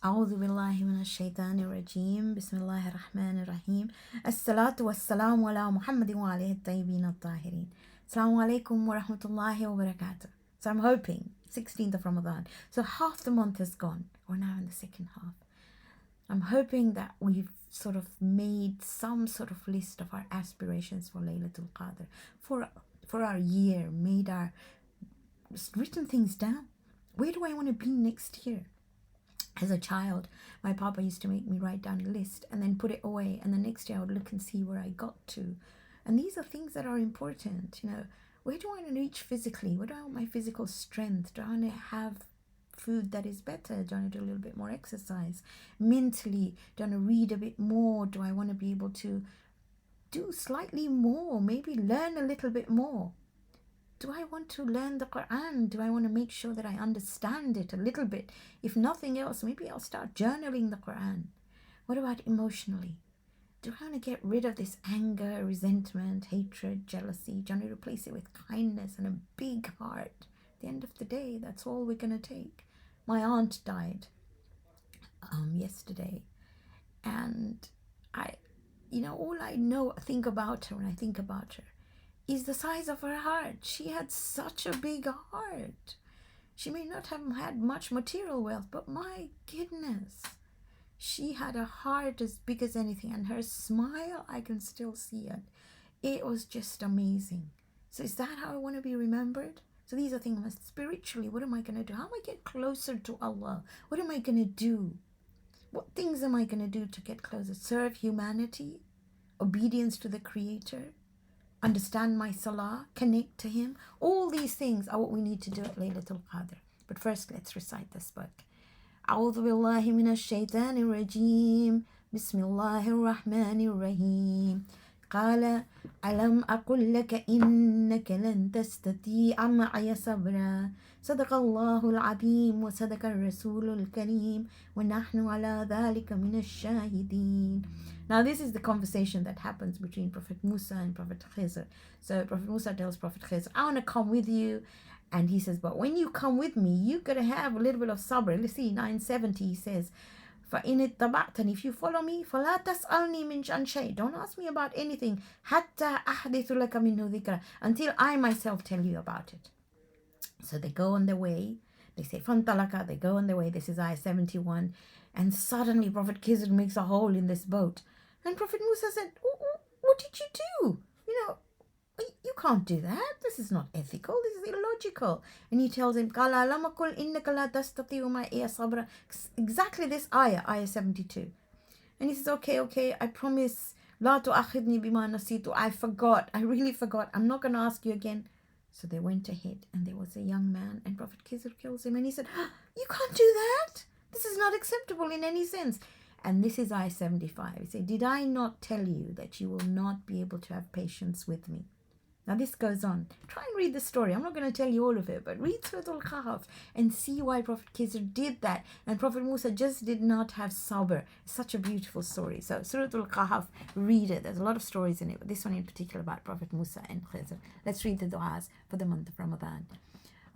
أعوذ بالله من الشيطان الرجيم بسم الله الرحمن الرحيم الصلاة والسلام على محمد وعليه الطيبين الطاهرين. Assalamu alaikum wa rahmatullahi wa barakatuh. So I'm hoping 16th of Ramadan. So half the month is gone. We're now in the second half. I'm hoping that we've sort of made some sort of list of our aspirations for Laylatul Qadr, for our year, written things down. Where do I want to be next year? As a child, my papa used to make me write down a list and then put it away. And the next day I would look and see where I got to. And these are things that are important. Where do I want to reach physically? Where do I want my physical strength? Do I want to have food that is better? Do I want to do a little bit more exercise? Mentally, do I want to read a bit more? Do I want to be able to do slightly more? Maybe learn a little bit more? Do I want to learn the Qur'an? Do I want to make sure that I understand it a little bit? If nothing else, maybe I'll start journaling the Qur'an. What about emotionally? Do I want to get rid of this anger, resentment, hatred, jealousy? Do I want to replace it with kindness and a big heart? At the end of the day, that's all we're going to take. My aunt died yesterday, and all I think about her when I think about her is the size of her heart. She had such a big heart. She may not have had much material wealth, but my goodness, she had a heart as big as anything, and her smile, I can still see it. It was just amazing. So is that how I want to be remembered? So these are things spiritually. What am I going to do? How am I get closer to Allah? What am I going to do? What things am I going to do to get closer? Serve humanity, obedience to the Creator, understand my salah, connect to Him. All these things are what we need to do at Laylatul Qadr. But first, let's recite this book. أعوذ بالله من الشيطان الرجيم بسم الله الرحمن الرحيم قال ألم أقل لك إنك لن تستطيع معي صبرا صدق الله العظيم وصدق الرسول الكريم ونحن على ذلك من الشاهدين. Now this is the conversation that happens between Prophet Musa and Prophet Khizr. So Prophet Musa tells Prophet Khizr, I want to come with you. And he says, but when you come with me, you got to have a little bit of sabr. Let's see, 970, he says, فَإِنِ اتَّبَعْتَنِ, if you follow me, فَلَا تَسْأَلْنِي مِنْ شَيْءٍ, don't ask me about anything, حَتَّى أَحْدِثُ لَكَ مِنْهُ ذِكْرًا, until I myself tell you about it. So they go on their way. They say, فَانْطَلَقَ, they go on their way. This is ayah 71. And suddenly Prophet Khizr makes a hole in this boat. And Prophet Musa said, what did you do? You can't do that. This is not ethical. This is illogical. And he tells him, exactly this ayah 72. And he says, okay, I promise. La tu'akhidni bima nasitu. I forgot. I really forgot. I'm not going to ask you again. So they went ahead, and there was a young man, and Prophet Khizr kills him, and he said, you can't do that. This is not acceptable in any sense. And this is ayah 75. He said, did I not tell you that you will not be able to have patience with me? Now this goes on. Try and read the story. I'm not going to tell you all of it, but read Sura Al Qamar and see why Prophet Khizr did that. And Prophet Musa just did not have sabr. It's such a beautiful story. So Sura Al Qamar, read it. There's a lot of stories in it, but this one in particular about Prophet Musa and Khizr. Let's read the du'as for the month of Ramadan.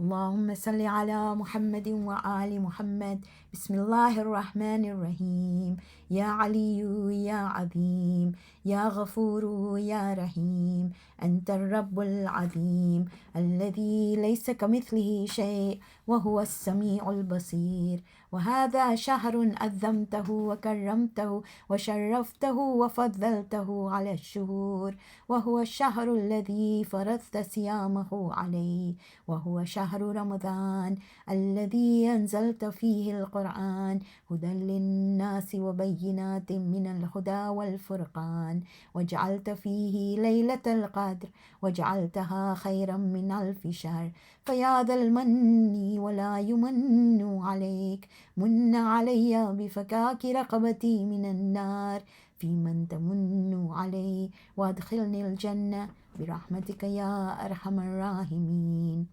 اللهم صل على محمد وآل محمد بسم الله الرحمن الرحيم يا علي يا عظيم يا غفور يا رحيم أنت الرب العظيم الذي ليس كمثله شيء وهو السميع البصير وهذا شهر أذمته وكرمته وشرفته وفضلته على الشهور وهو الشهر الذي فرضت صيامه عليه وهو شهر رمضان الذي أنزلت فيه القرآن هدى للناس وبينات من الهدى والفرقان وجعلت فيه ليلة القدر وجعلتها خيرا من 1000 شهر فيا ذا المن ولا يمن عليك من علي بفكاك رقبتي من النار في من تمن علي وادخلني الجنة برحمتك يا أرحم الراحمين.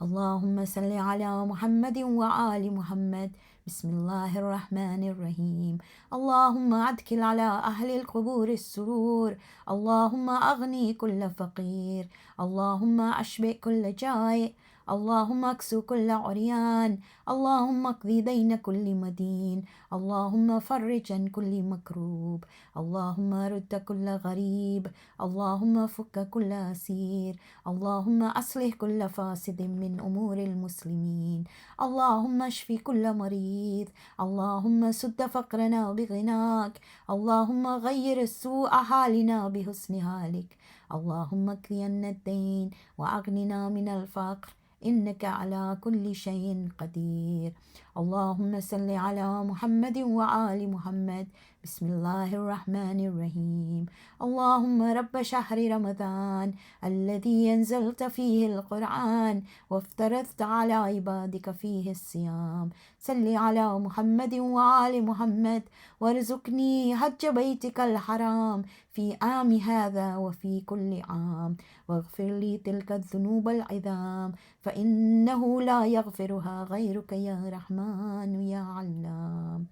اللهم صل على محمد وآل محمد بسم الله الرحمن الرحيم اللهم أدخل على أهل القبور السرور اللهم أغني كل فقير اللهم أشبع كل جائع اللهم اكسو كل عريان، اللهم اقضي دين كل مدين، اللهم فرج عن كل مكروب، اللهم رد كل غريب، اللهم فك كل أسير، اللهم أصلح كل فاسد من أمور المسلمين، اللهم اشف كل مريض، اللهم سد فقرنا بغناك، اللهم غير سوء حالنا بحسن حالك، اللهم اقضي عنا الدين وأغننا من الفقر إنك على كل شيء قدير. اللهم صل على محمد وآل محمد. بسم الله الرحمن الرحيم. اللهم رب شهر رمضان الذي أنزلت فيه القرآن وافترضت على عبادك فيه الصيام، صل على محمد وآل محمد وارزقني حج بيتك الحرام في عام هذا وفي كل عام، واغفر لي تلك الذنوب العظام فإنه لا يغفرها غيرك يا رحمن يا علام.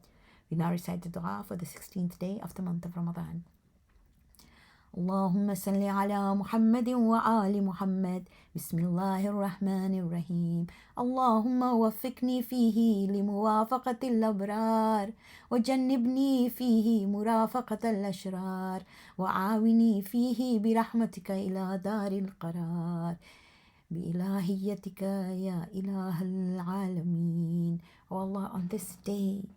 We now recite the dua for the 16th day of the month of Ramadan. اللهم صل على محمد وآل محمد. بسم الله الرحمن الرحيم. اللهم وفقني فيه لموافقة الأبرار، وجنبني فيه مرافقة الأشرار، وعاوني فيه برحمتك إلى دار القرار، بإلهيتك يا إله العالمين. Oh Allah, on this day,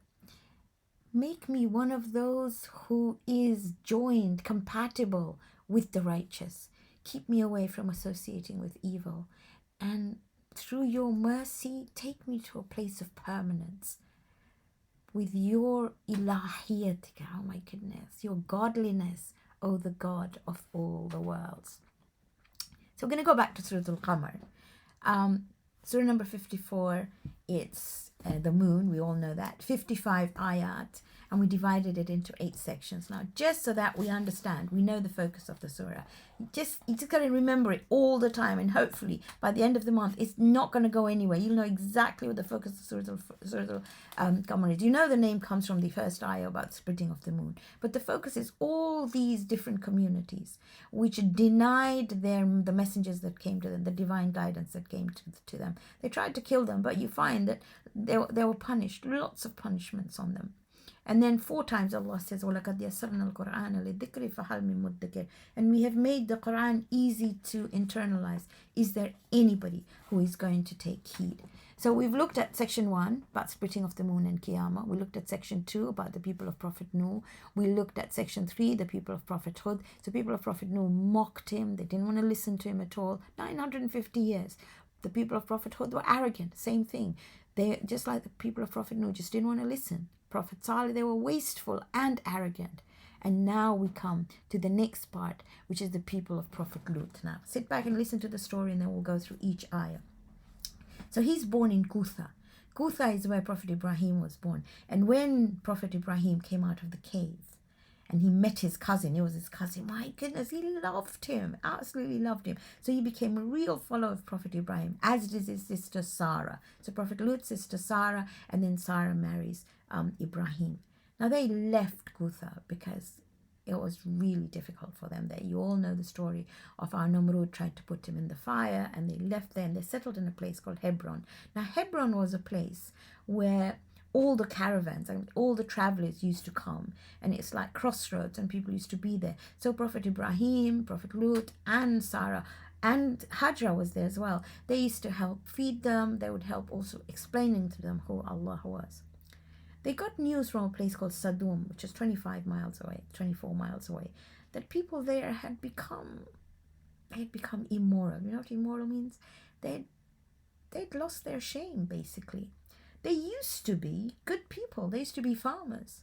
make me one of those who is joined, compatible with the righteous. Keep me away from associating with evil. And through your mercy, take me to a place of permanence with your ilahiyatika, oh my goodness, your godliness, O the God of all the worlds. So we're going to go back to Sura Al Qamar. Surah number 54, it's the moon, we all know that. 55 ayat, and we divided it into 8 sections. Now, just so that we understand, we know the focus of the surah. You just got to remember it all the time, and hopefully by the end of the month, it's not going to go anywhere. You'll know exactly what the focus of Surah Al Qamar is. You know the name comes from the first ayah about the splitting of the moon, but the focus is all these different communities which denied the messengers that came to them, the divine guidance that came to them. They tried to kill them, but you find that they were punished, lots of punishments on them. And then 4 times Allah says, وَلَقَدْ يَسَّرْنَا الْقُرْآنَ لِلذِّكْرِ فَهَلْ مِن مُدَّكِرٍ. And we have made the Quran easy to internalize. Is there anybody who is going to take heed? So we've looked at section 1 about splitting of the moon and Qiyamah. We looked at section 2 about the people of Prophet Nuh. We looked at section 3, the people of Prophet Hud. So people of Prophet Nuh mocked him. They didn't want to listen to him at all. 950 years. The people of Prophet Hud were arrogant. Same thing. They, just like the people of Prophet Nuh, just didn't want to listen. Prophet Salih, they were wasteful and arrogant. And now we come to the next part, which is the people of Prophet Lut. Now, sit back and listen to the story, and then we'll go through each ayah. So he's born in Kutha. Kutha is where Prophet Ibrahim was born. And when Prophet Ibrahim came out of the cave, and he met his cousin, it was his cousin, my goodness, he loved him, absolutely loved him. So he became a real follower of Prophet Ibrahim, as did his sister Sarah. So Prophet Lut's sister Sarah, and then Sarah marries Ibrahim. Now they left Kutha because it was really difficult for them there. You all know the story of how Namrud tried to put him in the fire, and they left there and they settled in a place called Hebron. Now Hebron was a place where all the caravans and all the travelers used to come, and it's like crossroads, and people used to be there. So Prophet Ibrahim, Prophet Lut, and Sarah, and Hajra was there as well. They used to help feed them. They would help also explaining to them who Allah was. They got news from a place called Sadum, which is 25 miles away, 24 miles away, that people there had become immoral. You know what immoral means? They'd lost their shame, basically. They used to be good people. They used to be farmers.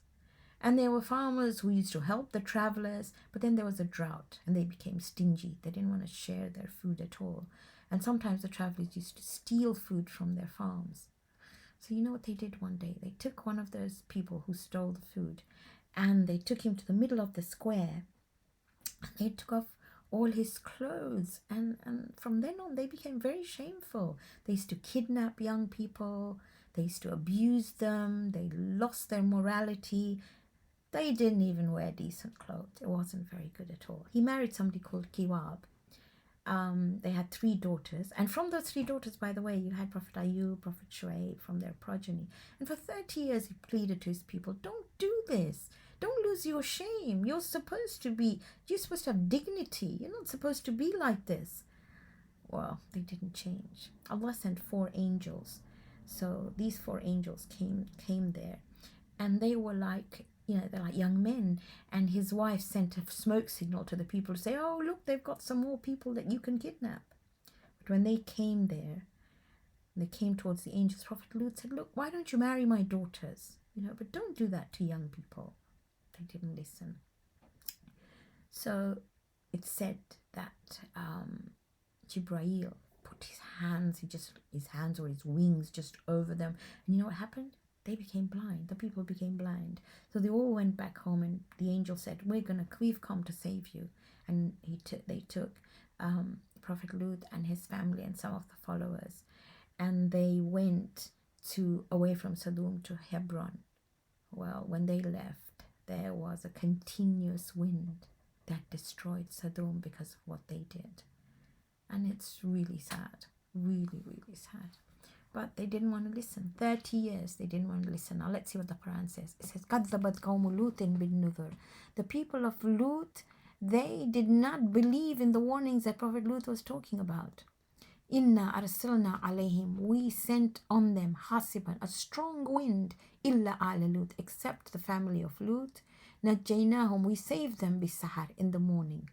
And there were farmers who used to help the travelers, but then there was a drought and they became stingy. They didn't want to share their food at all. And sometimes the travelers used to steal food from their farms. So you know what they did one day? They took one of those people who stole the food, and they took him to the middle of the square, and they took off all his clothes, and from then on they became very shameful. They used to kidnap young people. They used to abuse them. They lost their morality. They didn't even wear decent clothes. It wasn't very good at all. He married somebody called Kiwab. They had 3 daughters, and from those 3 daughters, by the way, you had Prophet Ayub, Prophet Shuaib from their progeny. And for 30 years he pleaded to his people, don't do this, don't lose your shame, you're supposed to have dignity, you're not supposed to be like this. Well, they didn't change. Allah sent 4 angels. So these 4 angels came there, and they were like, they're like young men. And his wife sent a smoke signal to the people to say, oh, look, they've got some more people that you can kidnap. But when they came there, they came towards the angels, Prophet Lut said, look, why don't you marry my daughters? But don't do that to young people. They didn't listen. So it's said that Jibreel put his hands or his wings just over them. And you know what happened? They became blind. The people became blind. So they all went back home, and the angel said, we've come to save you. And they took Prophet Lut and his family and some of the followers, and they went away from Sodom to Hebron. Well, when they left, there was a continuous wind that destroyed Sodom because of what they did. And it's really sad, really, really sad. But they didn't want to listen. 30 years, they didn't want to listen. Now let's see what the Quran says. It says, كَذَّبَتْ قَوْمُ لُوطٍ بِالنُّذُرِ. The people of Lut, they did not believe in the warnings that Prophet Lut was talking about. Inna arsalna alayhim, we sent on them hasiban, a strong wind, illa ala Lut, except the family of Lut. Najjaynahum, we saved them bisahar, in the morning.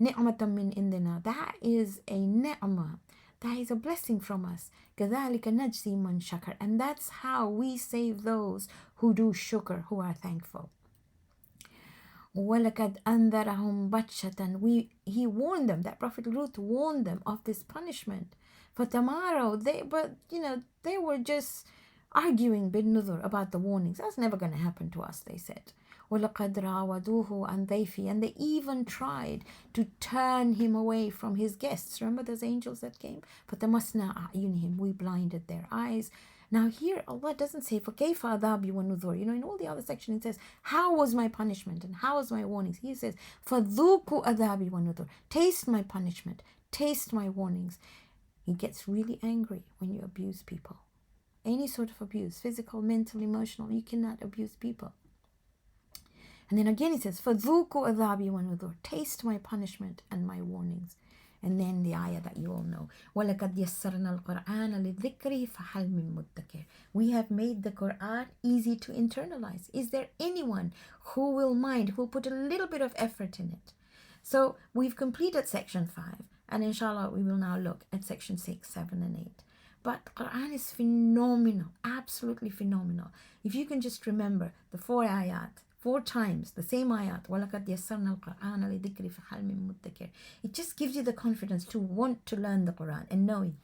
Ni'matan min indina, that is a ni'mah, that is a blessing from us. كَذَلِكَ نَجْزِي مَنْ شَكَرَ, and that's how we save those who do shukr, who are thankful. وَلَقَدْ أَنذَرَهُمْ بَطْشَةً, he warned them, that Prophet Lut warned them of this punishment. فَتَمَارَوْا, they were just arguing bin-nuzur, about the warnings. That's never going to happen to us, they said. وَلَقَدْ رَاوَدُوهُ عَنْ ضَيْفِهِ, and they even tried to turn him away from his guests. Remember those angels that came? فَتَمَسْنَا أَعْيُنِهِمْ, we blinded their eyes. Now here Allah doesn't say فَكَيْفَ عَذَابِي وَنُذُرِ. In all the other sections it says, how was my punishment and how was my warnings? He says, فَذُوقُوا عَذَابِي وَنُذُرِ, taste my punishment, taste my warnings. He gets really angry when you abuse people. Any sort of abuse, physical, mental, emotional, you cannot abuse people. And then again it says, فَذُوقُوا عَذَابِي وَنُذُرِ, taste my punishment and my warnings. And then the ayah that you all know, وَلَقَدْ يَسَّرْنَا الْقُرْآنَ لِلذِّكْرِ فَهَلْ مِن مُدَّكِرٍ. We have made the Qur'an easy to internalize. Is there anyone who will mind, who will put a little bit of effort in it? So we've completed section 5, and inshallah we will now look at section 6, 7 and 8. But Qur'an is phenomenal, absolutely phenomenal. If you can just remember the 4 ayat, 4 times, the same ayat, وَلَقَدْ يَسَّرْنَا الْقُرْآنَ لِذِكْرِ فَهَلْ مِن مُدَّكِرٍ. It just gives you the confidence to want to learn the Quran and knowing.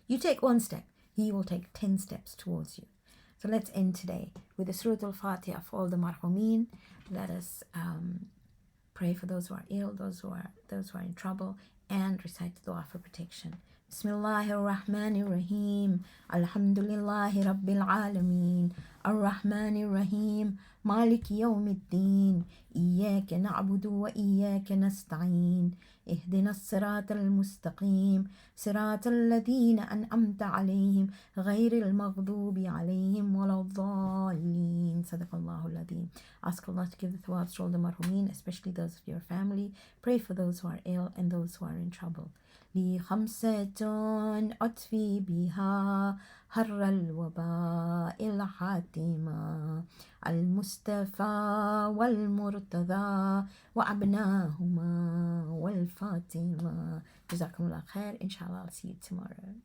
You take 1 step, He will take 10 steps towards you. So let's end today with the Surah Al-Fatiha for all the marhumeen. Let us pray for those who are ill, those who are in trouble, and recite the dua for protection. Bismillahir Rahmanir Rahim. Alhamdulillahi Rabbil Alameen. Ar-Rahmanir Rahim. Maliki Yawmiddin. Iyyaka na'budu wa iyyaka nasta'in. Ihdina as-sirata al-mustaqim. Sirata alladhina an'amta alayhim. Ghayri al-maghdubi alayhim waladdallin. Sadaqallahu al-azim. Ask Allah to give the thawabs to all the marhumeen, especially those of your family. Pray for those who are ill and those who are in trouble. لي خمسة أطفي بها هر الوباء الحاتمة المصطفى والمرتضى وأبناهما والفاطمة. جزاكم الله خير. Inshallah, I'll see you tomorrow.